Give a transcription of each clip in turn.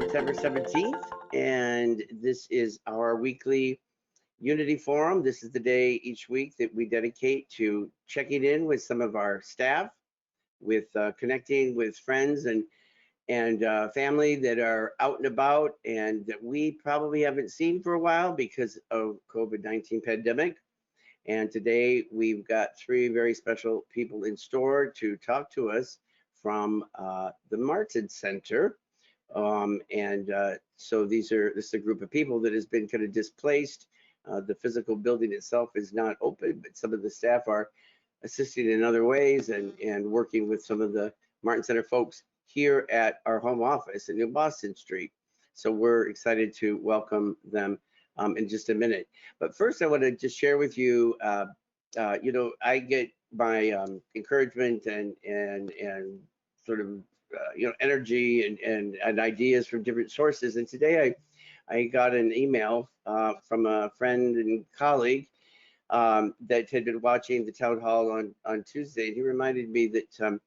September 17th, and this is our weekly Unity Forum. This is the day each week that we dedicate to checking in with some of our staff, with connecting with friends and family that are out and about and that we probably haven't seen for a while because of COVID-19 pandemic. And today we've got three very special people in store to talk to us from the Martin Center. So this is a group of people that has been kind of displaced. The physical building itself is not open, but some of the staff are assisting in other ways and working with some of the Martin Center folks here at our home office at New Boston Street. So we're excited to welcome them in just a minute. But first, I want to just share with you, I get my encouragement and sort of energy and ideas from different sources. And today I got an email from a friend and colleague that had been watching the town hall on Tuesday. He reminded me that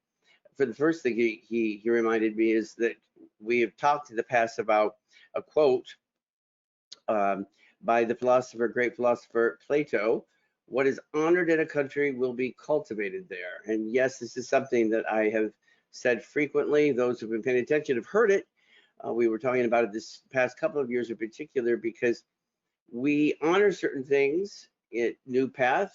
for the first thing he reminded me is that we have talked in the past about a quote by the great philosopher Plato: "What is honored in a country will be cultivated there." And yes, this is something that I have said frequently. Those who've been paying attention have heard it. We were talking about it this past couple of years in particular because we honor certain things at NuPath,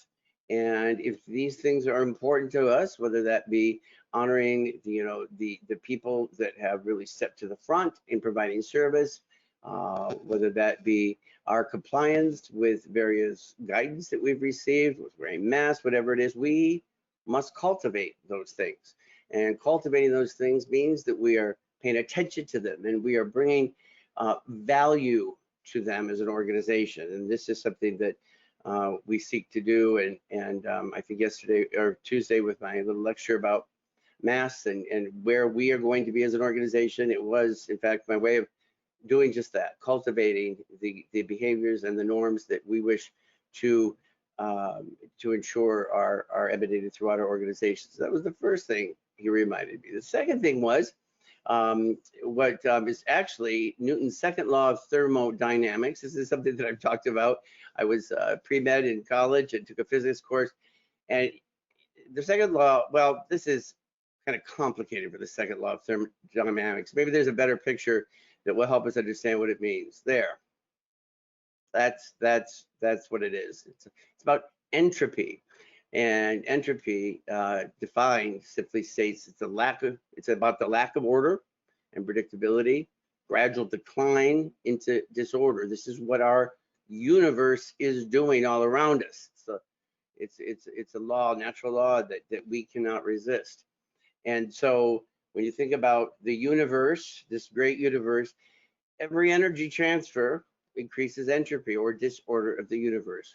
and if these things are important to us, whether that be honoring the people that have really stepped to the front in providing service, whether that be our compliance with various guidance that we've received, with wearing masks, whatever it is, we must cultivate those things. And cultivating those things means that we are paying attention to them and we are bringing value to them as an organization. And this is something that we seek to do. And I think yesterday or Tuesday with my little lecture about masks and where we are going to be as an organization, it was in fact my way of doing just that, cultivating the behaviors and the norms that we wish to ensure are emanated throughout our organization. So that was the first thing he reminded me. The second thing was what is actually Newton's second law of thermodynamics. This is something that I've talked about. I was pre-med in college and took a physics course. And the second law, well, this is kind of complicated for the second law of thermodynamics. Maybe there's a better picture that will help us understand what it means. There. That's what it is. It's about entropy. And entropy defined simply states it's about the lack of order and predictability, gradual decline into disorder. This is what our universe is doing all around us. So it's a law, natural law that we cannot resist. And so when you think about the universe, this great universe, every energy transfer increases entropy or disorder of the universe.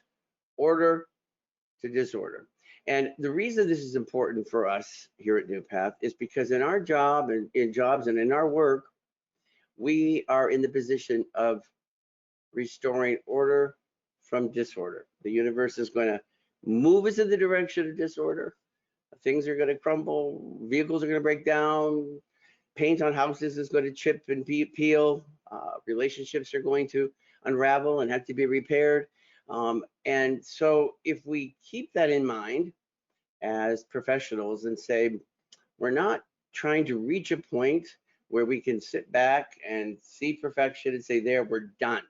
Order to disorder. And the reason this is important for us here at NuPath is because in our job and in jobs and in our work, we are in the position of restoring order from disorder. The universe is going to move us in the direction of disorder. Things are going to crumble, vehicles are going to break down, paint on houses is going to chip and peel, relationships are going to unravel and have to be repaired. And so if we keep that in mind as professionals and say, we're not trying to reach a point where we can sit back and see perfection and say, there, we're done.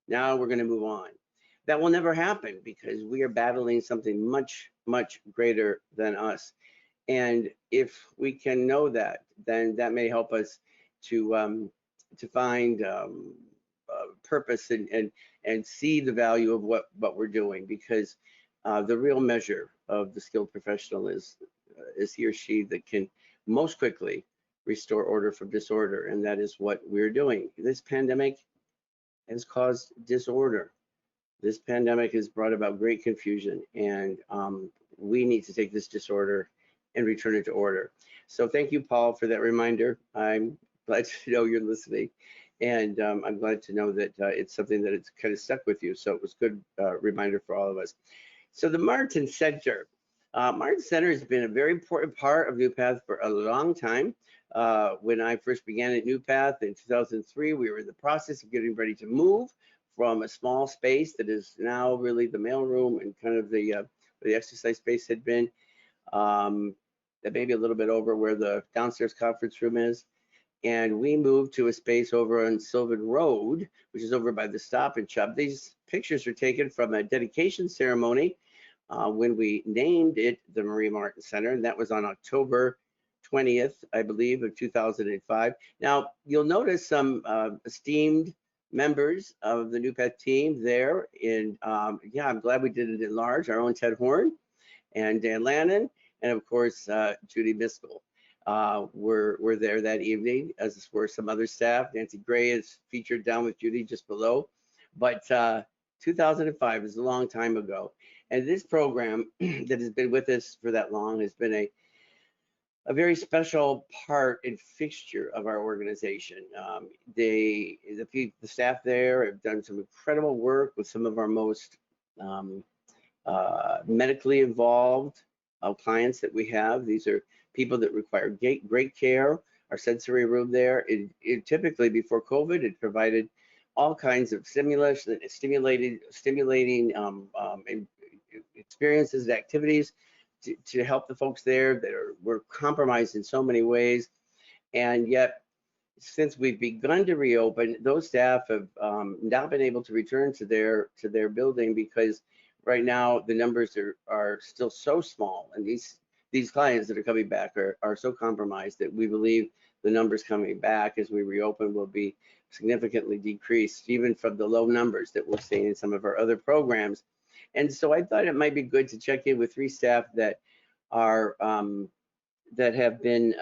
Now we're going to move on. That will never happen because we are battling something much, much greater than us. And if we can know that, then that may help us to find purpose and see the value of what we're doing, because the real measure of the skilled professional is he or she that can most quickly restore order from disorder, and that is what we're doing. This pandemic has caused disorder. This pandemic has brought about great confusion, and we need to take this disorder and return it to order. So thank you, Paul, for that reminder. I'm glad to know you're listening, and I'm glad to know that it's something that it's kind of stuck with you. So it was a good reminder for all of us. So the Martin Center. Martin Center has been a very important part of NuPath for a long time. When I first began at NuPath in 2003, we were in the process of getting ready to move from a small space that is now really the mailroom and kind of the where the exercise space had been, that maybe a little bit over where the downstairs conference room is. And we moved to a space over on Sylvan Road, which is over by the Stop and Shop. These pictures are taken from a dedication ceremony when we named it the Marie Martin Center, and that was on October 20th, I believe, of 2005. Now, you'll notice some esteemed members of the NuPath team there. And yeah, I'm glad we did it at large. Our own Ted Horn and Dan Lannon, and of course, Judy Miskell were there that evening, as were some other staff. Nancy Gray is featured down with Judy just below. But 2005 is a long time ago. And this program that has been with us for that long has been a very special part and fixture of our organization. The staff there have done some incredible work with some of our most medically involved clients that we have. These are people that require great care. Our sensory room there, it typically before COVID, it provided all kinds of stimulating experiences and activities to help the folks there that were compromised in so many ways. And yet, since we've begun to reopen, those staff have not been able to return to their building because right now the numbers are still so small, and these clients that are coming back are so compromised that we believe the numbers coming back as we reopen will be significantly decreased, even from the low numbers that we're seeing in some of our other programs. And so I thought it might be good to check in with three staff that are that have been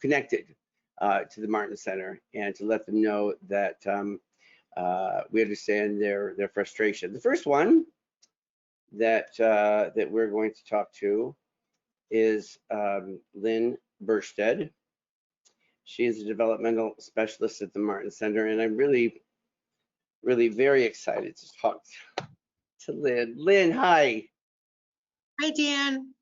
connected to the Martin Center, and to let them know that we understand their frustration. The first one that we're going to talk to is Lynne Burstead. She is a developmental specialist at the Martin Center, and I'm really very excited to talk to Lynne. Lynne, hi. Hi, Dan.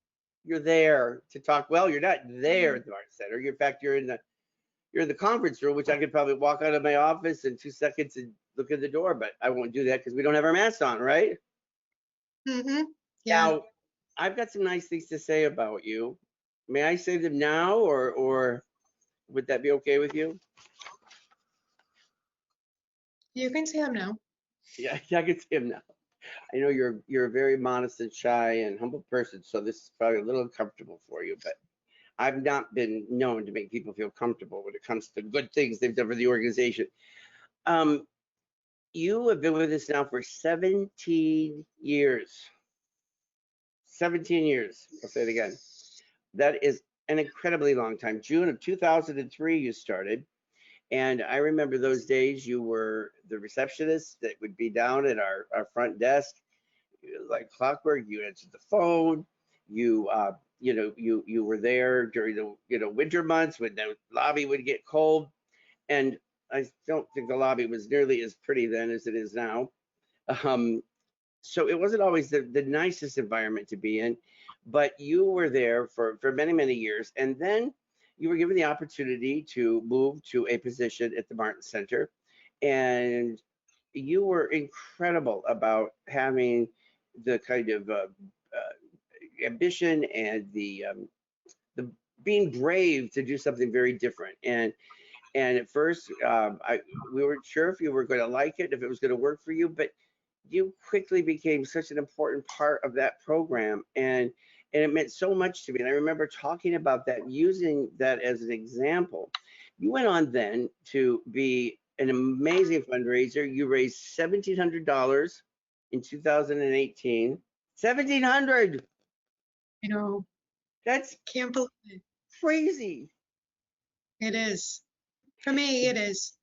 You're there to talk. Well, you're not there at the Martin Center. In fact, you're in the conference room, which I could probably walk out of my office in 2 seconds and look at the door, but I won't do that because we don't have our masks on, right? Mm-hmm. Yeah. Now, I've got some nice things to say about you. May I say them now, or would that be okay with you? You can say them now. Yeah, I can say them now. I know you're a very modest and shy and humble person, so this is probably a little uncomfortable for you, but I've not been known to make people feel comfortable when it comes to good things they've done for the organization. You have been with us now for 17 years. 17 years, I'll say it again. That is an incredibly long time. June of 2003 you started, and I remember those days. You were the receptionist that would be down at our front desk, like clockwork. You answered the phone. You were there during the winter months when the lobby would get cold, and I don't think the lobby was nearly as pretty then as it is now. So it wasn't always the nicest environment to be in, but you were there for many years, and then you were given the opportunity to move to a position at the Martin Center, and you were incredible about having the kind of ambition and the being brave to do something very different. And at first, we weren't sure if you were going to like it, if it was going to work for you, but you quickly became such an important part of that program, and it meant so much to me. And I remember talking about that, using that as an example. You went on then to be an amazing fundraiser. You raised $1,700 in 2018. 1,700. I know. That's Can't believe it. crazy. It is. For me, it is.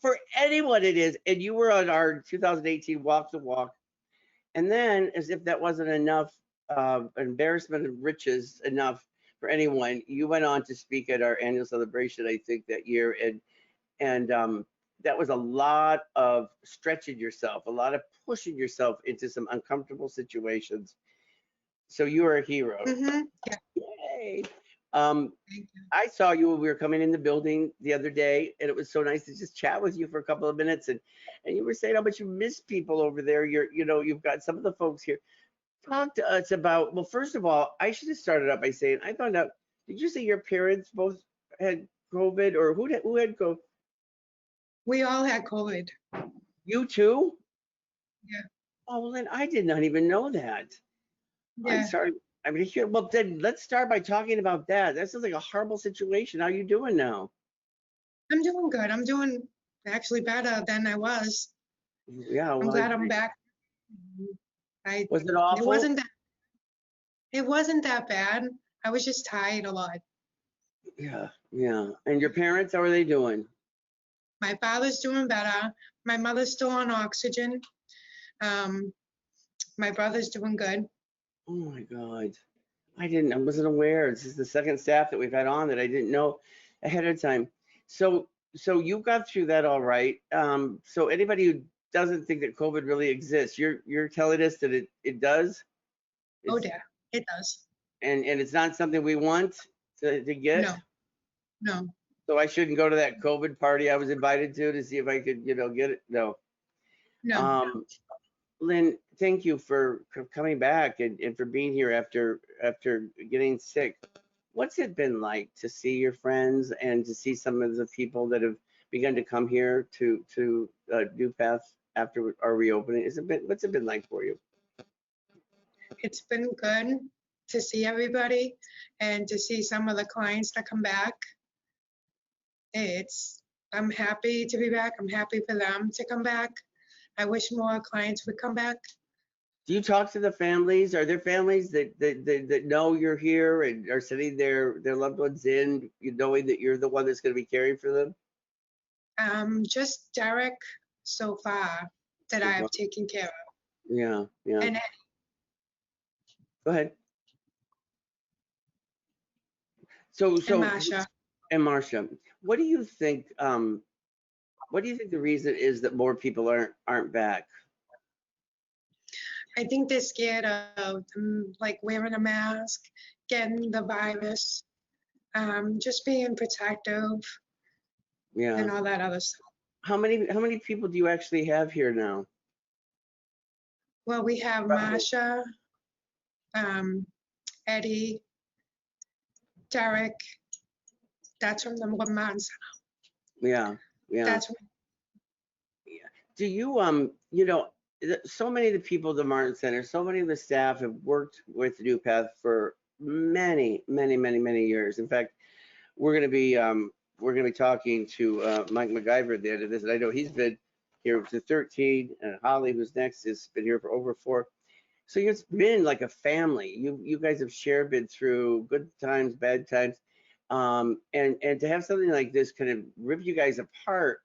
For anyone, it is. And you were on our 2018 Walk the Walk. And then, as if that wasn't enough, embarrassment of riches enough for anyone, you went on to speak at our annual celebration, I think, that year. And that was a lot of stretching yourself, a lot of pushing yourself into some uncomfortable situations. So you are a hero. Yeah, Yay. Um, thank you. I saw you when we were coming in the building the other day, and it was so nice to just chat with you for a couple of minutes. And you were saying how much you miss people over there. You've got some of the folks here. Talk to us about, well, first of all, I should have started out by saying, I found out, did you say your parents both had COVID, or who had COVID? We all had COVID. You too? Yeah, Oh, well, then I did not even know that. I'm yeah. sorry. I mean, here, well, then let's start by talking about that. That sounds like a horrible situation. How are you doing now? I'm doing good. I'm doing actually better than I was. Yeah, I'm well, glad I'm back. I was it it awful? wasn't that it wasn't that bad. I was just tired a lot. Yeah, yeah. And your parents, how are they doing? My father's doing better. My mother's still on oxygen. Um, my brother's doing good. Oh my God. I wasn't aware. This is the second staff that we've had on that I didn't know ahead of time. So you got through that all right. So anybody who doesn't think that COVID really exists, you're telling us that it does? Oh, It's yeah, it does. and it's not something we want to get. No, no, So I shouldn't go to that COVID party I was invited to see if I could, get it. No. no. Um, Lynn, thank you for coming back and for being here after getting sick. What's it been like to see your friends and to see some of the people that have begun to come here to NuPath after our reopening? What's it been like for you? It's been good to see everybody and to see some of the clients that come back. I'm happy to be back. I'm happy for them to come back. I wish more clients would come back. Do you talk to the families? Are there families that know you're here and are sending their loved ones in, knowing that you're the one that's going to be caring for them? Just Derek so far that I have taken care of. Yeah, yeah. And Go ahead. So Marsha. and Marcia, what do you think? What do you think the reason is that more people aren't back? I think they're scared of like wearing a mask, getting the virus, just being protective Yeah. and all that other stuff. How many people do you actually have here now? Well, we have Marsha, Eddie, Derek. That's from the Vermont. Yeah, yeah. That's Do you so many of the people at the Martin Center, so many of the staff have worked with NuPath for many, many, many, many years. In fact, we're going to be talking to Mike MacGyver at the end of this, and I know he's been here for 13, and Holly, who's next, has been here for over 4. So it's been like a family. You guys have been through good times, bad times, and to have something like this kind of rip you guys apart.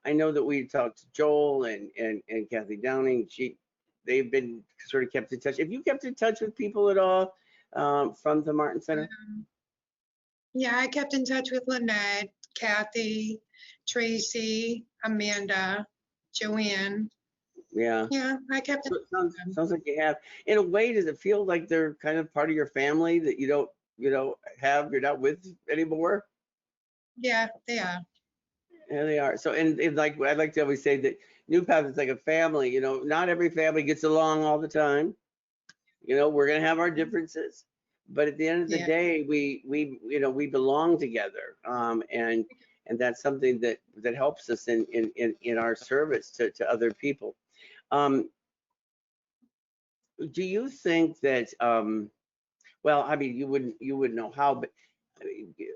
I know that we talked to Joel and Kathy Downing. They've been sort of kept in touch. Have you kept in touch with people at all from the Martin Center? yeah, I kept in touch with Lynette, Kathy, Tracy, Amanda, Joanne. Yeah. Yeah, I kept in So it sounds like you have. In a way, does it feel like they're kind of part of your family that you don't, you're not with anymore? Yeah, they are. Yeah, they are. So, and like I'd like to always say that NuPath is like a family. Not every family gets along all the time. We're gonna have our differences, but at the end of the Yeah. day, we belong together. And that's something that helps us in our service to other people. Do you think that well, I mean, you wouldn't know how, but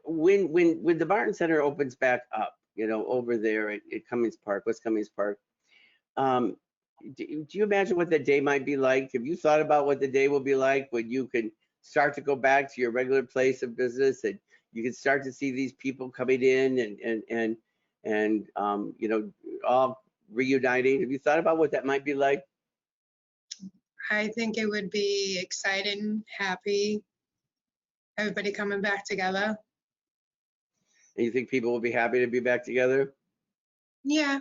when the Barton Center opens back up, over there at Cummings Park, West Cummings Park, um, do you imagine what that day might be like? Have you thought about what the day will be like when you can start to go back to your regular place of business and you can start to see these people coming in and all reuniting? Have you thought about what that might be like? I think it would be exciting, happy, everybody coming back together. And you think people will be happy to be back together? Yeah,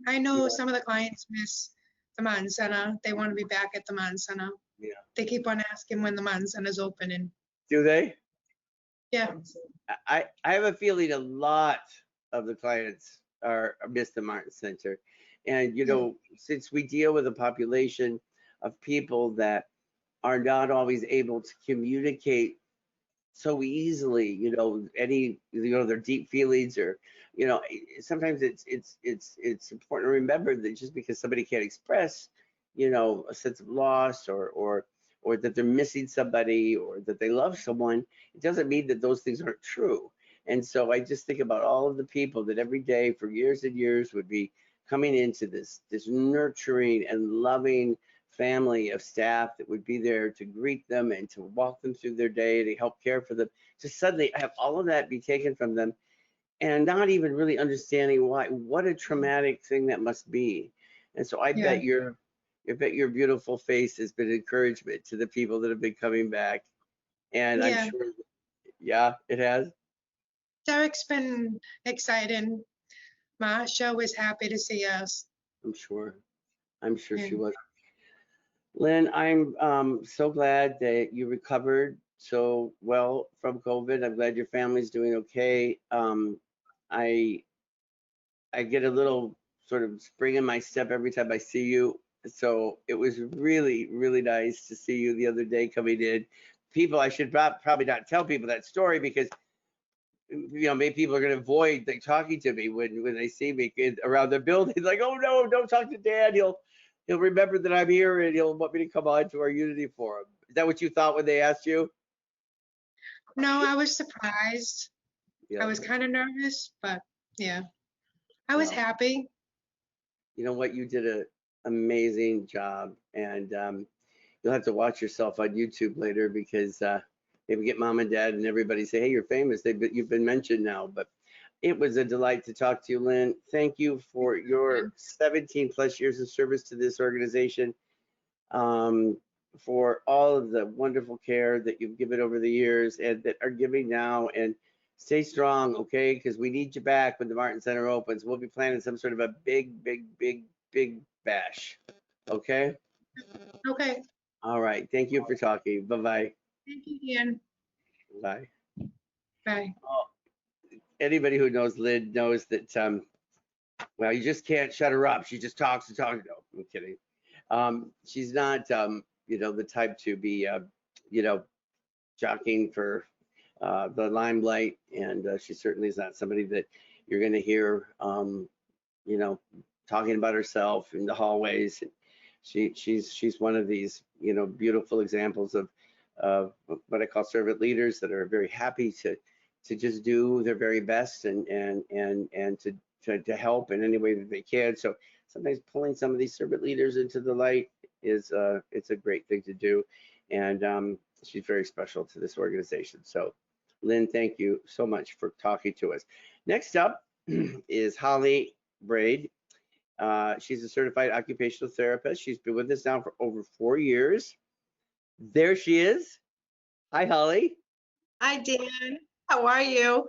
I know Yeah. some of the clients miss the Martin Center. They want to be back at the Martin Center. Yeah. They keep on asking when the Martin Center's open, and Do they? yeah, I have a feeling a lot of the clients are miss the Martin Center. And, since we deal with a population of people that are not always able to communicate so easily, their deep feelings, or, sometimes it's important to remember that just because somebody can't express, a sense of loss, or that they're missing somebody, or that they love someone, it doesn't mean that those things aren't true. And so I just think about all of the people that every day for years and years would be coming into this nurturing and loving family of staff that would be there to greet them and to walk them through their day, to help care for them, to suddenly have all of that be taken from them, and not even really understanding why. What a traumatic thing that must be. And so I yeah, bet your beautiful face has been encouragement to the people that have been coming back. And I'm yeah. sure, yeah, it has. Derek's been excited. Marsha was happy to see us. I'm sure. I'm sure she And was. Lynn, I'm so glad that you recovered so well from COVID. I'm glad your family's doing okay. I I get a little sort of spring in my step every time I see you. So it was really, really nice to see you the other day coming in. People, I should probably not tell people that story, because maybe people are going to avoid like talking to me when they see me around the building. Like, oh no, don't talk to Dad. He'll remember that I'm here, and he'll want me to come on to our Unity forum. Is that what you thought when they asked you? no, I was surprised. I Yeah. was kind of nervous, but yeah, I was Well, happy. you know what? You did an amazing job, and you'll have to watch yourself on YouTube later, because maybe get mom and dad and everybody say, hey, you're famous. You've been mentioned now. But it was a delight to talk to you, Lynn. Thank you for your 17 plus years of service to this organization, um, for all of the wonderful care that you've given over the years and that are giving now. And stay strong, okay? Because we need you back when the Martin Center opens. We'll be planning some sort of a big, big, big, big bash. Okay? Okay, All right. Thank you for talking. Bye-bye. thank you, Dan. Bye. Bye. Oh, anybody who knows Lynn knows that, well, you just can't shut her up. She just talks and talks. No, I'm kidding. She's not, the type to be, jockeying for the limelight, and she certainly is not somebody that you're going to hear, you know, talking about herself in the hallways. She's one of these, beautiful examples of what I call servant leaders that are very happy to just do their very best, and to help in any way that they can. So sometimes pulling some of these servant leaders into the light is it's a great thing to do, and she's very special to this organization. So Lynn, thank you so much for talking to us. Next up is Holly Brade. She's a certified occupational therapist. She's been with us now for over 4 years. There she is. Hi, Holly. Hi, Dan. How are you?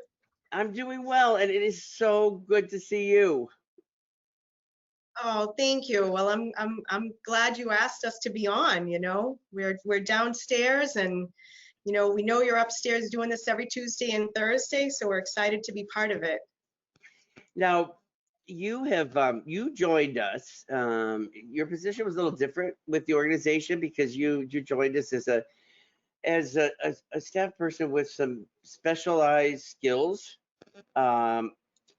I'm doing well, and it is so good to see you. Oh, thank you. Well, I'm glad you asked us to be on, We're downstairs and we know you're upstairs doing this every Tuesday and Thursday, so we're excited to be part of it. Now, you joined us. Your position was a little different with the organization, because you joined us as a staff person with some specialized skills, a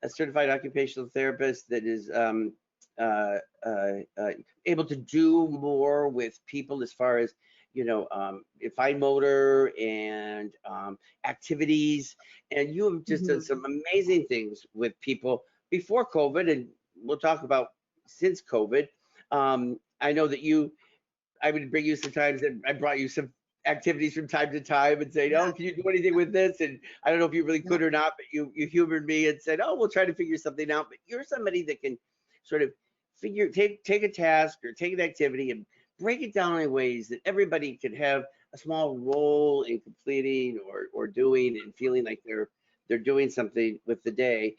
certified occupational therapist that is uh, uh, uh, able to do more with people as far as fine motor and activities. And you have just done Mhm. some amazing things with people before COVID, and we'll talk about since COVID. I know that I would bring you sometimes, and I brought you some activities from time to time and say, Yeah, oh, can you do anything with this? And I don't know if you really yeah. could or not, but you humored me and said, oh, we'll try to figure something out. But you're somebody that can sort of take a task or take an activity and break it down in ways that everybody could have a small role in completing, or doing, and feeling like they're doing something with the day.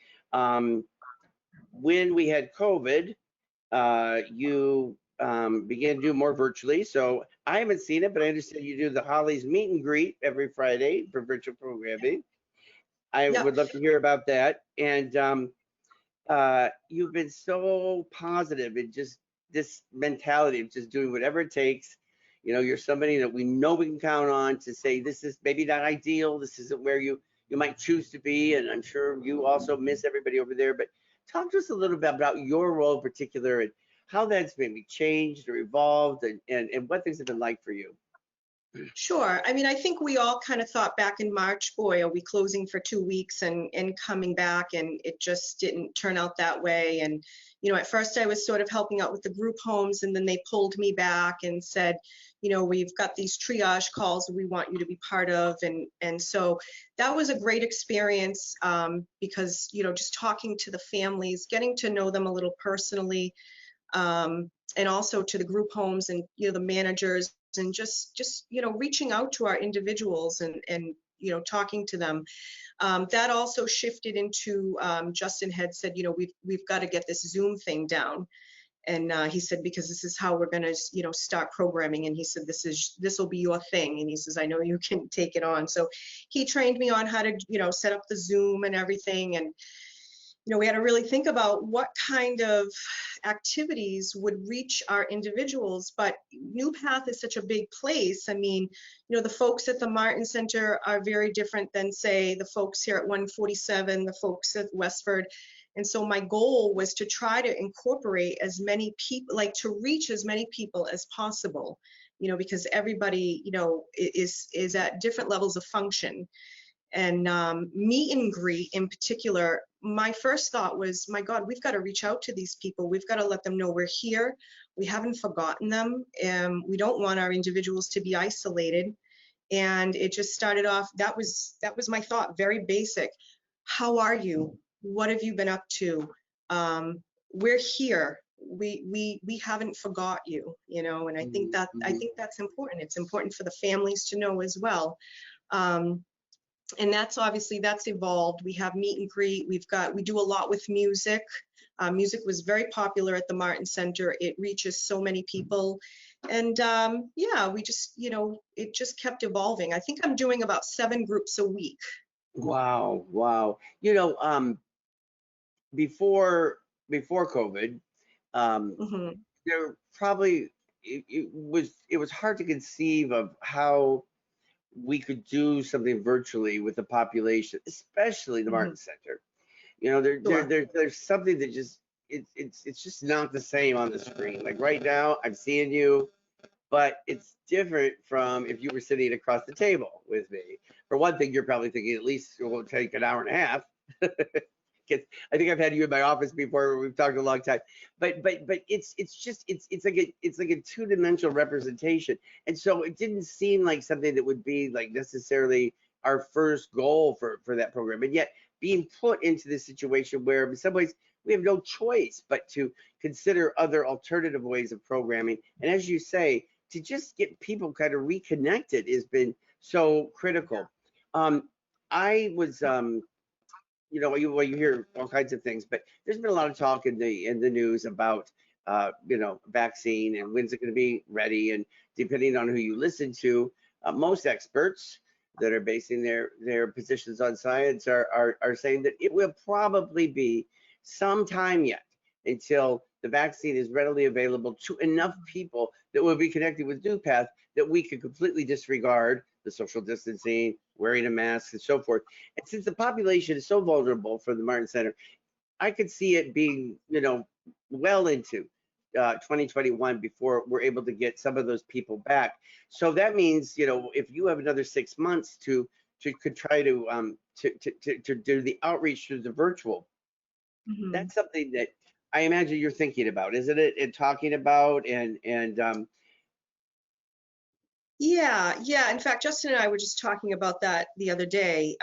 When we had COVID, you begin to do more virtually. So I haven't seen it, but I understand you do the Holly's meet and greet every Friday for virtual programming. I Yep. would love to hear about that. And you've been so positive in just this mentality of just doing whatever it takes. You know, you're somebody that we know we can count on to say this is maybe not ideal. This isn't where you might choose to be, and I'm sure you also miss everybody over there. But talk to us a little bit about your role in particular and how that's maybe changed or evolved, and what things have been like for you. Sure. I mean, I think we all kind of thought back in March, boy, are we closing for 2 weeks and coming back, and it just didn't turn out that way. And, you know, at first I was sort of helping out with the group homes, and then they pulled me back and said, you know, we've got these triage calls we want you to be part of. And so that was a great experience, because, you know, just talking to the families, getting to know them a little personally, and also to the group homes and, you know, the managers, and just you know, reaching out to our individuals and you know, talking to them. That also shifted into, Justin had said, you know, we've got to get this Zoom thing down. And he said, because this is how we're going to, you know, start programming. And he said, this will be your thing. And he says, I know you can take it on. So he trained me on how to, you know, set up the Zoom and everything. And, you know, we had to really think about what kind of activities would reach our individuals. But NuPath is such a big place. I mean, you know, the folks at the Martin Center are very different than, say, the folks here at 147, the folks at Westford. And so my goal was to try to incorporate as many people, like to reach as many people as possible, you know, because everybody, you know, is at different levels of function. And meet and greet in particular, my first thought was, my God, we've got to reach out to these people. We've got to let them know we're here. We haven't forgotten them. We don't want our individuals to be isolated. And it just started off, that was my thought, very basic. How are you? What have you been up to? We're here. We haven't forgot you, you know, and I think that's important. It's important for the families to know as well. And that's evolved. We have meet and greet. We do a lot with music. Music was very popular at the Martin Center. It reaches so many people. And yeah, we just, you know, it just kept evolving. I think I'm doing about 7 groups a week. Wow, wow. You know, before COVID, Mhm. there probably it was hard to conceive of how we could do something virtually with the population, especially the Martin Mhm. Center. You know, Sure. there's something that just it's just not the same on the screen. Like right now, I'm seeing you, but it's different from if you were sitting across the table with me. For one thing, you're probably thinking at least it will take an hour and a half. 'Cause I think I've had you in my office before where we've talked a long time, but it's just it's like a two-dimensional representation, and so it didn't seem like something that would be like necessarily our first goal for that program, and yet being put into this situation where in some ways we have no choice but to consider other alternative ways of programming, and as you say, to just get people kind of reconnected has been so critical. I was you know, you hear all kinds of things, but there's been a lot of talk in the news about you know, vaccine and when's it going to be ready, and depending on who you listen to, most experts that are basing their positions on science are saying that it will probably be some time yet until the vaccine is readily available to enough people that will be connected with NuPath that we could completely disregard the social distancing, wearing a mask, and so forth. And since the population is so vulnerable for the Martin Center, I could see it being, you know, well into 2021 before we're able to get some of those people back. So that means, you know, if you have another 6 months to could try to do the outreach through the virtual, Mhm. that's something that I imagine you're thinking about, isn't it? And talking about and Yeah. In fact, Justin and I were just talking about that the other day.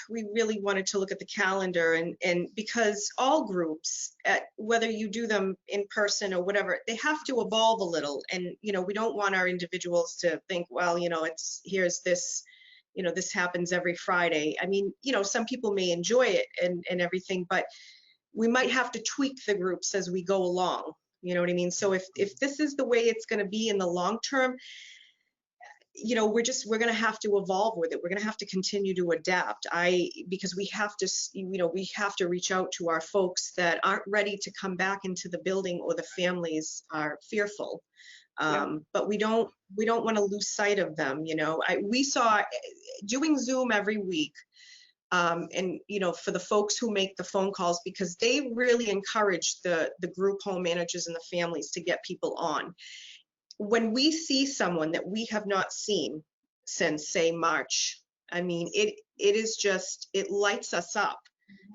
We really wanted to look at the calendar, and because all groups, whether you do them in person or whatever, they have to evolve a little. And you know, we don't want our individuals to think, well, you know, here's this, you know, this happens every Friday. I mean, you know, some people may enjoy it and everything, but we might have to tweak the groups as we go along. You know what I mean? So if this is the way it's going to be in the long term, you know, we're going to have to evolve with it. We're going to have to continue to adapt. Because we have to, you know, we have to reach out to our folks that aren't ready to come back into the building, or the families are fearful. But we don't want to lose sight of them. You know, we saw doing Zoom every week. And, you know, for the folks who make the phone calls, because they really encourage the group home managers and the families to get people on. When we see someone that we have not seen since, say, March, I mean, it is just, it lights us up.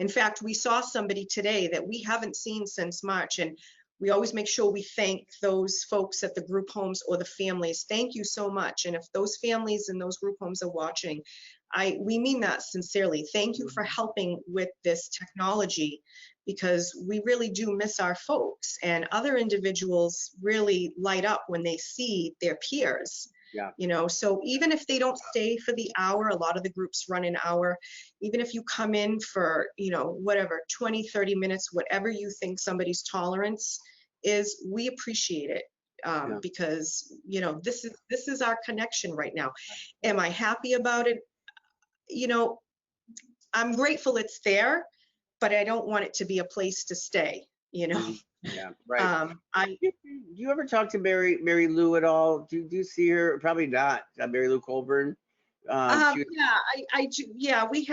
In fact, we saw somebody today that we haven't seen since March, and we always make sure we thank those folks at the group homes or the families. Thank you so much. And if those families and those group homes are watching, we mean that sincerely. Thank you for helping with this technology, because we really do miss our folks, and other individuals really light up when they see their peers. Yeah. You know, so even if they don't stay for the hour, a lot of the groups run an hour, even if you come in for, you know, whatever, 20, 30 minutes, whatever you think somebody's tolerance is, we appreciate it. Because, you know, this is our connection right now. Am I happy about it? You know, I'm grateful it's there, but I don't want it to be a place to stay, you know. Yeah, right. Do you ever talk to Mary Lou at all? Do you see her? Probably not. Mary Lou Colburn. Yeah, I do. Yeah, we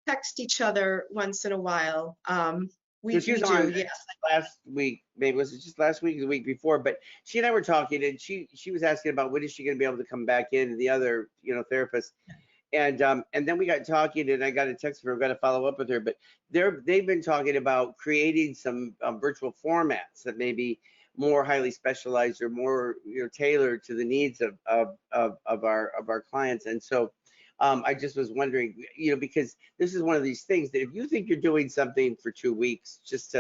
text each other once in a while. We she was do, on yes. last week. Maybe was it just last week or the week before? But she and I were talking, and she was asking about when is she going to be able to come back in, and the other, you know, therapist. And then we got talking, and I got a text from her. I've got to follow up with her, but they've been talking about creating some virtual formats that may be more highly specialized or more, you know, tailored to the needs of our clients. And so I just was wondering, you know, because this is one of these things that if you think you're doing something for 2 weeks just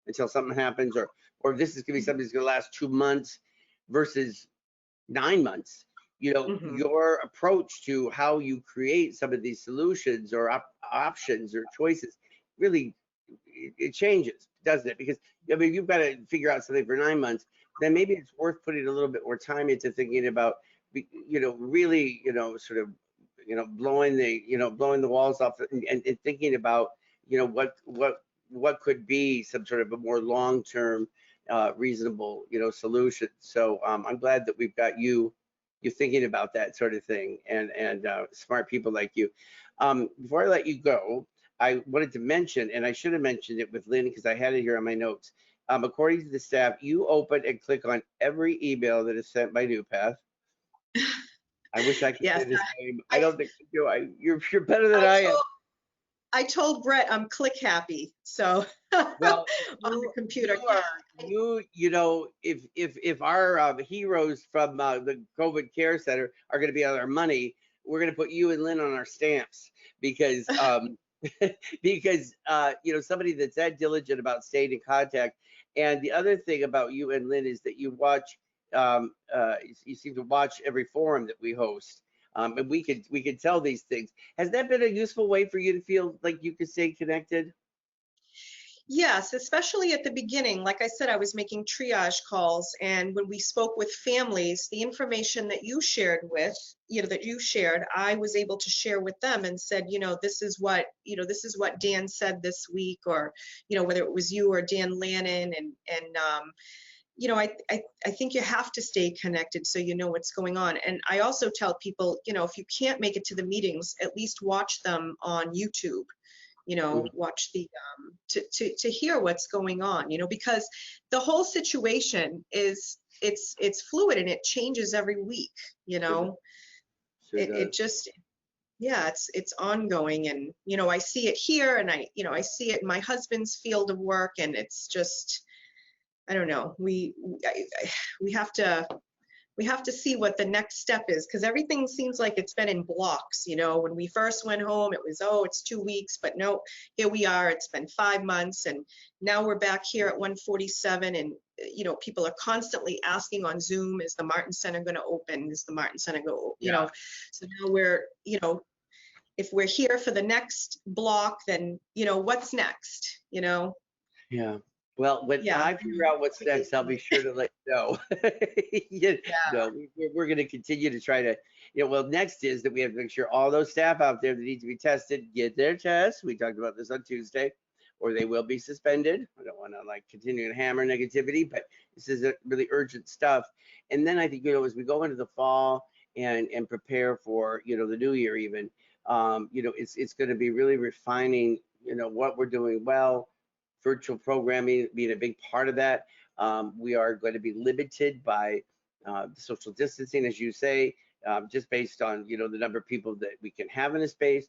until something happens, or if this is going to be something that's going to last 2 months versus 9 months. You know, your approach to how you create some of these solutions or options or choices really, it changes, doesn't it? Because I mean, you've got to figure out something for 9 months, then maybe it's worth putting a little bit more time into thinking about, you know, really, you know, sort of, you know, blowing the walls off and thinking about, you know, what could be some sort of a more long-term reasonable, you know, solution. So I'm glad that we've got you thinking about that sort of thing, and smart people like you. Before I let you go, I wanted to mention, and I should have mentioned it with Lynn because I had it here on my notes. According to the staff, you open and click on every email that is sent by NuPath. I wish I could say the same. I don't think you do. You're better than I am. I told Brett I'm click happy, so well, on the computer. You know, if our heroes from the COVID Care Center are going to be on our money, we're going to put you and Lynn on our stamps, because because you know, somebody that's that diligent about staying in contact. And the other thing about you and Lynn is that you watch, you seem to watch every forum that we host. And we could tell these things. Has that been a useful way for you to feel like you could stay connected? Yes, especially at the beginning. Like I said, I was making triage calls, and when we spoke with families, the information that you shared with, you know, that you shared, I was able to share with them and said, you know, this is what Dan said this week, or, you know, whether it was you or Dan Lannon, and you know, I think you have to stay connected so you know what's going on. And I also tell people, you know, if you can't make it to the meetings, at least watch them on YouTube. You know, watch the to hear what's going on. You know, because the whole situation is it's fluid and it changes every week. You know, it just, yeah, it's ongoing. And you know, I see it here, and I see it in my husband's field of work, and it's just, I don't know. We have to see what the next step is, because everything seems like it's been in blocks. You know, when we first went home, it was, oh, it's 2 weeks, but no, here we are. It's been 5 months, and now we're back here at 147. And you know, people are constantly asking on Zoom, is the Martin Center going to open? Is the Martin Center go? You know, so now we're, you know, if we're here for the next block, then you know, what's next? You know. Yeah. Well, when Yeah. I figure out what's next, I'll be sure to let you know. You know, we're going to continue to try to, well, next is that we have to make sure all those staff out there that need to be tested get their tests. We talked about this on Tuesday, or they will be suspended. I don't want to like continue to hammer negativity, but this is really urgent stuff. And then I think, as we go into the fall and prepare for, the new year even, it's going to be really refining, what we're doing well. Virtual programming being a big part of that. We are going to be limited by social distancing, as you say, just based on the number of people that we can have in a space,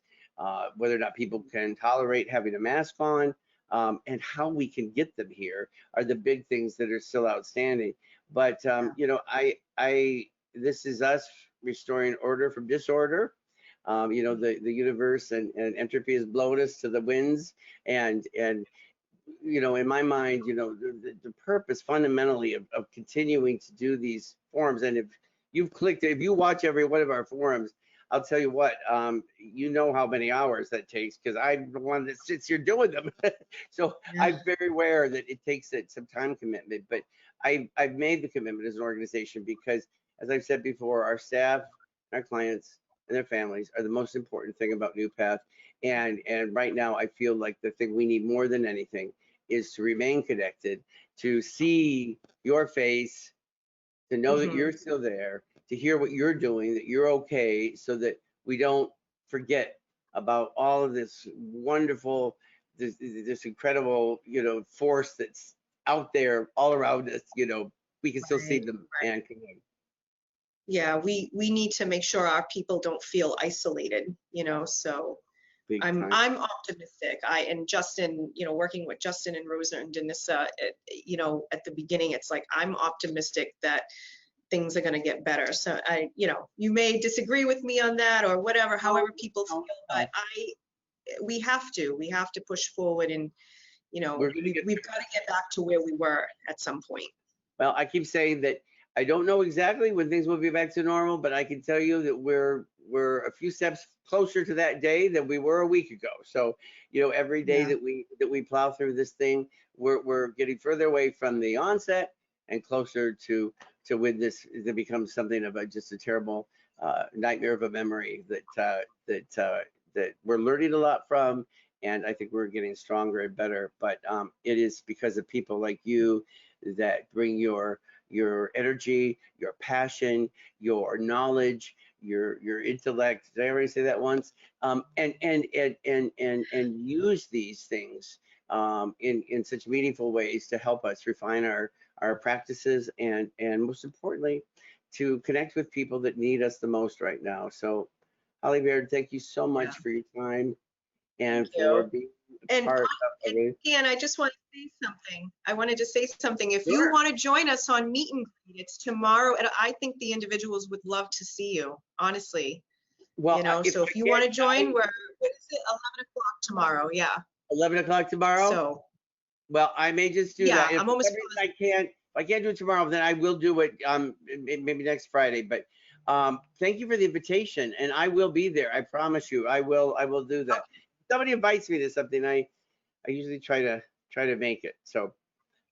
whether or not people can tolerate having a mask on, and how we can get them here are the big things that are still outstanding. But this is us restoring order from disorder. The universe and entropy has blown us to the winds, and in my mind, the purpose fundamentally of continuing to do these forums, and if you watch every one of our forums, I'll tell you what, you know how many hours that takes, because I'm the one that sits here doing them. So Yeah. I'm very aware that it takes some time commitment, but I've made the commitment as an organization because, as I've said before, our staff, our clients, and their families are the most important thing about NuPath. And right now, I feel like the thing we need more than anything is to remain connected, to see your face, to know that you're still there, to hear what you're doing, that you're okay, so that we don't forget about all of this wonderful, this incredible, force that's out there all around us. We can still see them and connect. Yeah, we need to make sure our people don't feel isolated, so Big I'm time. optimistic. And Justin, working with Justin and Rosa and Denissa, at the beginning, it's like I'm optimistic that things are going to get better. So you may disagree with me on that or whatever, however people feel, but we have to push forward, and we've got to get back to where we were at some point. Well, I keep saying that I don't know exactly when things will be back to normal, but I can tell you that we're a few steps closer to that day than we were a week ago. So, every day that we plow through this thing, we're getting further away from the onset and closer to when this becomes something of just a terrible nightmare of a memory that we're learning a lot from, and I think we're getting stronger and better. But it is because of people like you that bring your energy, your passion, your knowledge, your intellect. Did I already say that once? And use these things in such meaningful ways to help us refine our practices, and most importantly, to connect with people that need us the most right now. So, Holly Baird, thank you so much for your time and for being part of it. And I just want to say something. I wanted to say something. If Sure. you want to join us on Meet and Greet, it's tomorrow, and I think the individuals would love to see you, honestly. Well, so if you want to join, what is it, 11 o'clock tomorrow? Yeah. 11 o'clock tomorrow? So. Well, I may just do that. If I'm almost. if I can't do it tomorrow, then I will do it maybe next Friday. But thank you for the invitation, and I will be there. I promise you, I will do that. If somebody invites me to something, I usually try to make it. So,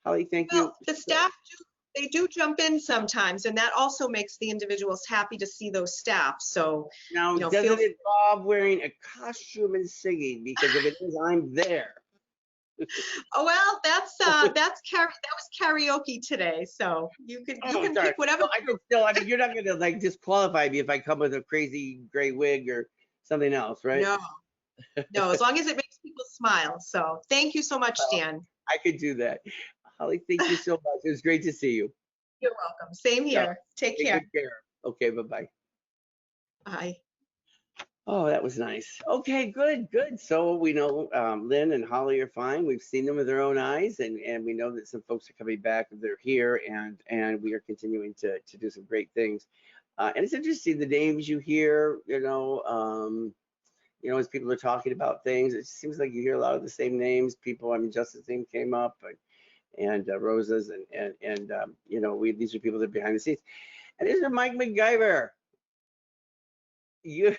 Holly, thank you. The staff they do jump in sometimes, and that also makes the individuals happy to see those staff. So now, does it involve wearing a costume and singing? Because if it is, I'm there. Oh well, that was karaoke today, so you can pick whatever. I can still. I mean, you're not gonna like disqualify me if I come with a crazy gray wig or something else, right? No, as long as it makes people smile. So thank you so much, Dan. I could do that. Holly, thank you so much. It was great to see you. You're welcome. Same here. Take care. Good care. Okay, bye-bye. Bye. Oh, that was nice. Okay, good. So we know Lynn and Holly are fine. We've seen them with our own eyes, and we know that some folks are coming back. They're here, and we are continuing to do some great things. And it's interesting the names you hear, as people are talking about things. It seems like you hear a lot of the same names. People, I mean, Justin's name came up, and Rosa's, and these are people that are behind the scenes. And these are Mike MacGyver. You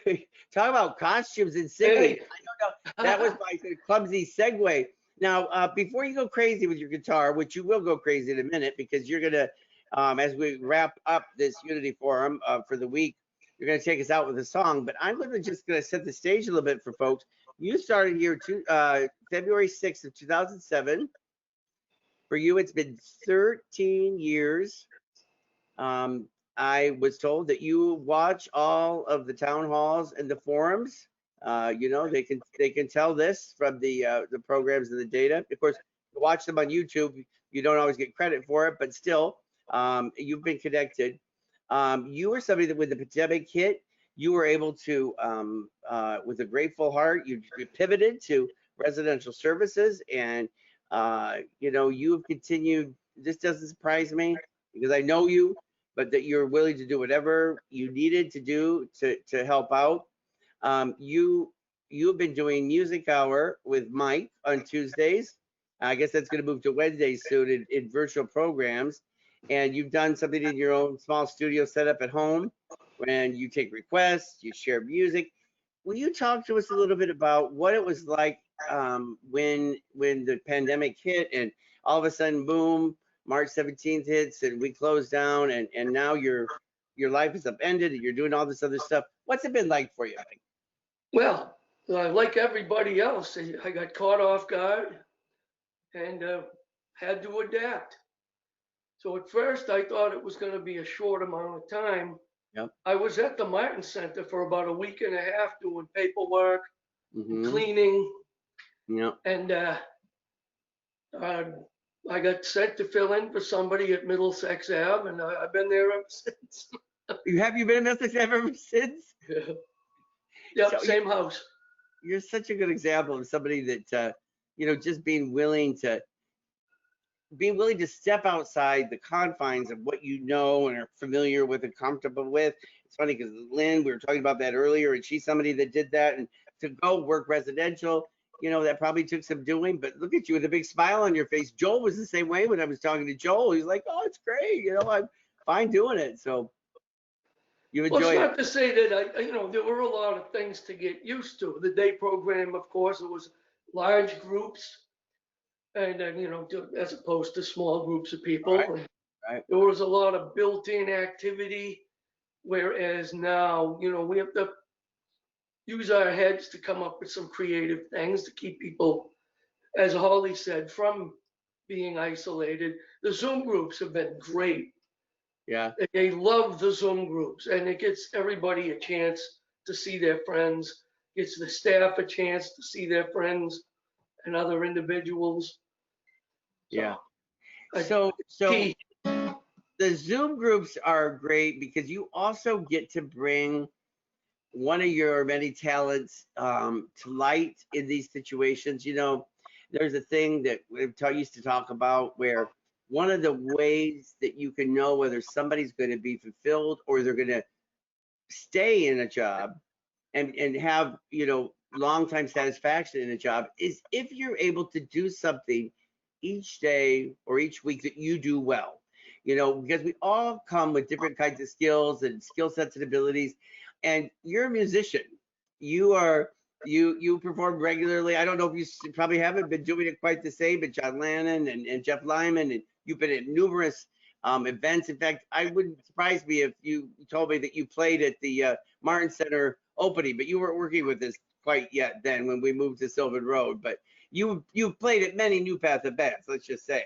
talk about costumes and singing. I don't know. That was my clumsy segue. Now, before you go crazy with your guitar, which you will go crazy in a minute, because you're gonna, as we wrap up this Unity Forum for the week, you're gonna take us out with a song. But I'm just gonna set the stage a little bit for folks. You started here February 6th of 2007. For you, it's been 13 years. I was told that you watch all of the town halls and the forums. You know, they can tell this from the programs and the data. Of course, you watch them on YouTube. You don't always get credit for it, but still, you've been connected. You were somebody that when the pandemic hit, you were able to, with a grateful heart, you pivoted to residential services, and you know, you've continued. This doesn't surprise me because I know you, but that you're willing to do whatever you needed to do to help out. You've been doing Music Hour with Mike on Tuesdays. I guess that's going to move to Wednesdays soon in virtual programs. And you've done something in your own small studio setup at home when you take requests, you share music. Will you talk to us a little bit about what it was like when the pandemic hit and all of a sudden, boom, March 17th hits and we close down, and now your life is upended and you're doing all this other stuff. What's it been like for you, Mike? Well, like everybody else, I got caught off guard and had to adapt. So at first I thought it was going to be a short amount of time. Yep. I was at the Martin Center for about a week and a half doing paperwork, Mm-hmm. cleaning, Yep. and I got sent to fill in for somebody at Middlesex Ave, and I've been there ever since. Have you been in Middlesex ever since? Yep, So same house. You're such a good example of somebody that you know, just being willing to step outside the confines of what you know and are familiar with and comfortable with. It's funny because Lynn, we were talking about that earlier, and she's somebody that did that, and to go work residential, you know, that probably took some doing, but look at you with a big smile on your face. Joel was the same way when I was talking to Joel. He's like, oh, it's great. You know, I'm fine doing it. So you Well, it's enjoy it. not to say that you know, there were a lot of things to get used to. The day program, of course, it was large groups, and then, you know, as opposed to small groups of people. Right, And right. there was a lot of built-in activity, whereas now, you know, we have to use our heads to come up with some creative things to keep people, as Holly said, from being isolated. The Zoom groups have been great. Yeah. They love the Zoom groups, and it gives everybody a chance to see their friends, gets the staff a chance to see their friends and other individuals. Yeah. I- So Key. the Zoom groups are great because you also get to bring one of your many talents to light in these situations. You know, there's a thing that we used to talk about where one of the ways that you can know whether somebody's going to be fulfilled or they're going to stay in a job and have, you know, long time satisfaction in a job is if you're able to do something each day or each week that you do well. You know, because we all come with different kinds of skills and skill sets and abilities, and you're a musician. You perform regularly. I don't know if you probably haven't been doing it quite the same, but John Lannon and Jeff Lyman, and you've been at numerous events. In fact, I wouldn't surprise me if you told me that you played at the Martin Center opening, but you weren't working with us quite yet then when we moved to Sylvan Road. But you've played at many NuPath events, let's just say,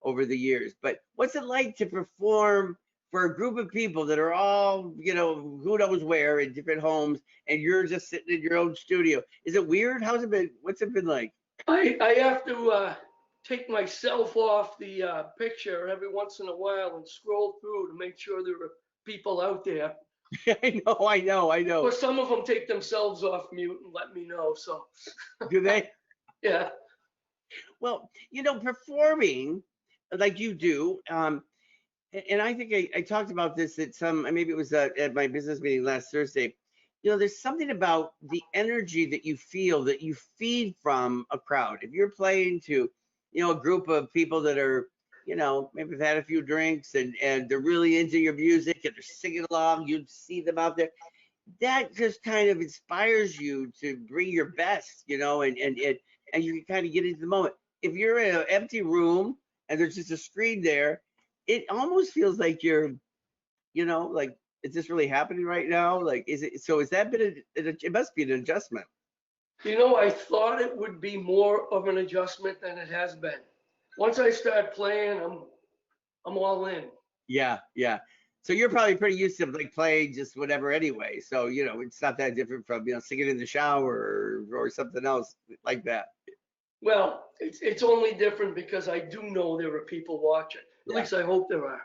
over the years. But what's it like to perform for a group of people that are all, you know, who knows where in different homes, and you're just sitting in your own studio? Is it weird? How's it been? What's it been like? I have to take myself off the picture every once in a while and scroll through to make sure there are people out there. I know. Or some of them take themselves off mute and let me know. So Do they? yeah. Well, you know, performing like you do, and I think I talked about this at maybe it was at my business meeting last Thursday. You know, there's something about the energy that you feel that you feed from a crowd. If you're playing to, you know, a group of people that are, you know, maybe have had a few drinks and they're really into your music and they're singing along, you see them out there. That just kind of inspires you to bring your best, you know, and and you can kind of get into the moment. If you're in an empty room and there's just a screen there, it almost feels like you're, like, is this really happening right now? Like, is it? So is that been it must be an adjustment. I thought it would be more of an adjustment than it has been. Once I start playing, I'm all in. Yeah, yeah. So you're probably pretty used to like playing just whatever anyway. So, it's not that different from, singing in the shower or something else like that. Well, it's only different because I do know there are people watching. At Yeah. least I hope there are.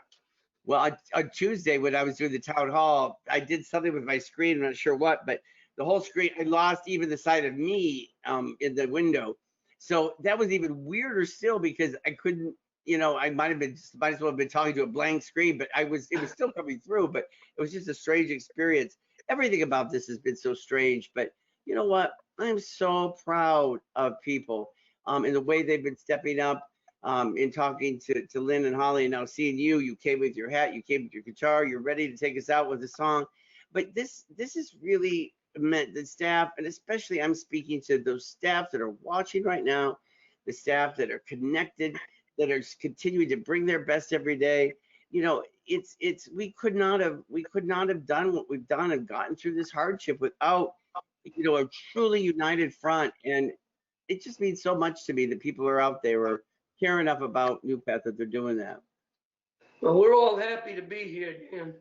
Well, on Tuesday when I was doing the town hall, I did something with my screen. I'm not sure what, but the whole screen, I lost even the side of me in the window. So that was even weirder still because I couldn't, I might as well have been talking to a blank screen, but it was still coming through, but it was just a strange experience. Everything about this has been so strange, but you know what? I'm so proud of people in the way they've been stepping up. In talking to Lynn and Holly, and now seeing you came with your hat, you came with your guitar, you're ready to take us out with a song. But this is really meant the staff, and especially I'm speaking to those staff that are watching right now, the staff that are connected, that are continuing to bring their best every day. It's we could not have done what we've done and gotten through this hardship without a truly united front. And it just means so much to me that people are out there or care enough about NuPath that they're doing that. Well, we're all happy to be here, Dan.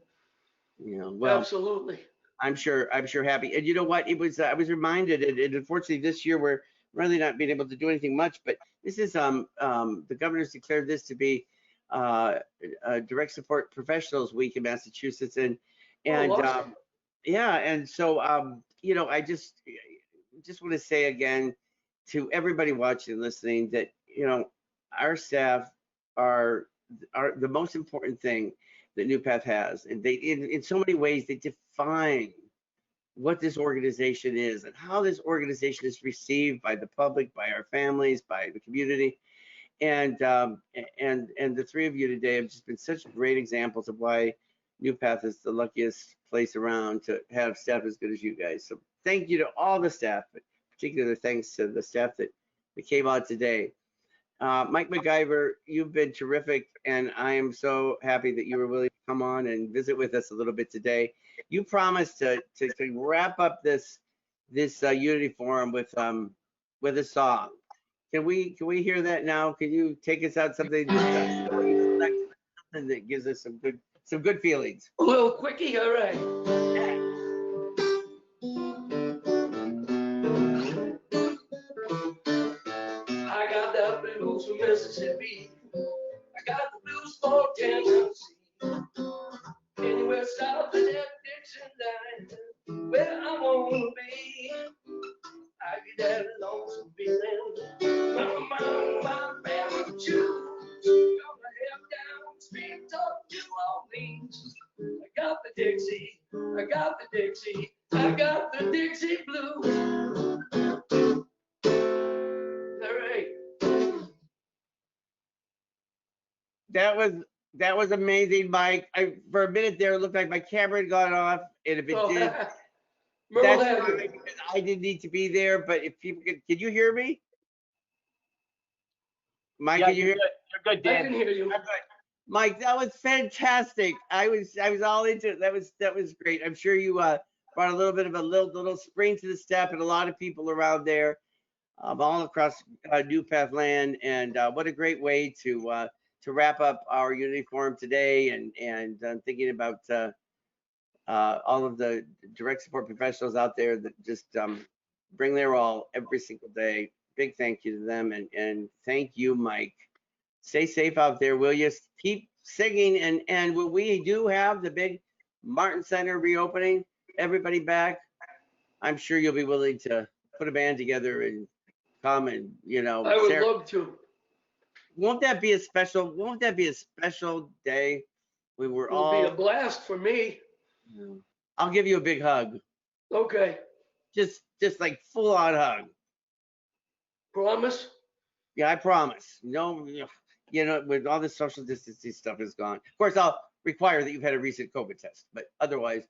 Well, Absolutely. I'm sure happy. And you know what? I was reminded, and unfortunately this year we're really not being able to do anything much, but this is the governor's declared this to be Direct Support Professionals Week in Massachusetts, and Awesome. yeah, and so I just want to say again to everybody watching and listening that our staff are the most important thing that NuPath has, and they in so many ways they define what this organization is and how this organization is received by the public, by our families, by the community. And the three of you today have just been such great examples of why NuPath is the luckiest place around to have staff as good as you guys. So thank you to all the staff, but particular thanks to the staff that came out today. Mike MacGyver, you've been terrific, and I am so happy that you were willing to come on and visit with us a little bit today. You promised to wrap up this Unity Forum with a song. Can we hear that now? Can you take us out something that gives us some good feelings? A little quickie, all right. I got the blues from Mississippi. I got the blues for Tennessee. Anywhere south of that Dixon line, where I wanna be. I get that lonesome feeling. My family choose. Gonna head down straight up to Orleans. I got the Dixie, I got the Dixie, I got the Dixie blues. All right. That was amazing, Mike. For a minute there, it looked like my camera had gone off, and if it did, that's fine, because I didn't need to be there. But if people can you hear me? Mike, can you hear? You're good, I Dan. can hear you. Mike, that was fantastic. I was all into it. That was great. I'm sure you brought a little bit of a little spring to the step, and a lot of people around there, all across NuPath land. And what a great way to wrap up our Unity Forum today. And I'm thinking about all of the direct support professionals out there that just bring their all every single day. Big thank you to them, and thank you, Mike. Stay safe out there, will you? Keep singing, and when we do have the big Martin Center reopening, everybody back, I'm sure you'll be willing to put a band together and come and I would love to. Won't that be a special day? We were It'll be a blast for me. I'll give you a big hug. Okay. Just like full on hug. Promise? Yeah, I promise. No, with all this social distancing stuff is gone. Of course, I'll require that you've had a recent COVID test, but otherwise,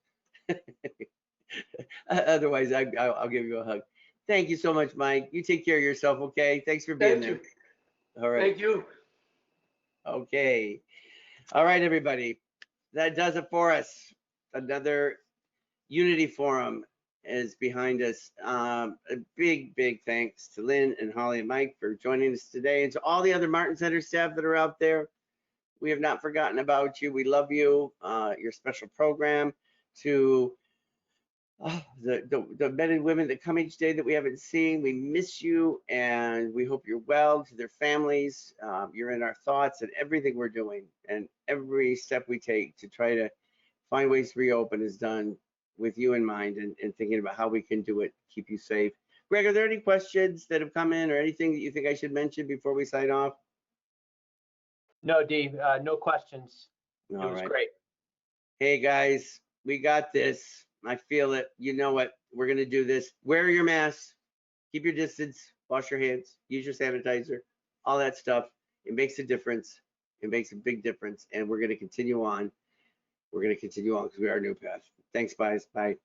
I'll give you a hug. Thank you so much, Mike. You take care of yourself, okay? Thanks for being Thank there. you. All right. Thank you. Okay. All right, everybody. That does it for us. Another Unity Forum is behind us. A big, big thanks to Lynn and Holly and Mike for joining us today, and to all the other Martin Center staff that are out there. We have not forgotten about you. We love you, your special program, to the men and women that come each day that we haven't seen. We miss you, and we hope you're well. To their families, you're in our thoughts and everything we're doing, and every step we take to try to find ways to reopen is done with you in mind, and thinking about how we can do it, keep you safe. Greg, are there any questions that have come in or anything that you think I should mention before we sign off? No, Dave, no questions. It All was right. great. Hey guys, we got this. I feel it. You know it. We're gonna do this. Wear your mask. Keep your distance. Wash your hands. Use your sanitizer. All that stuff. It makes a difference. It makes a big difference. And we're gonna continue on. We're gonna continue on because we are NuPath. Thanks, guys. Bye.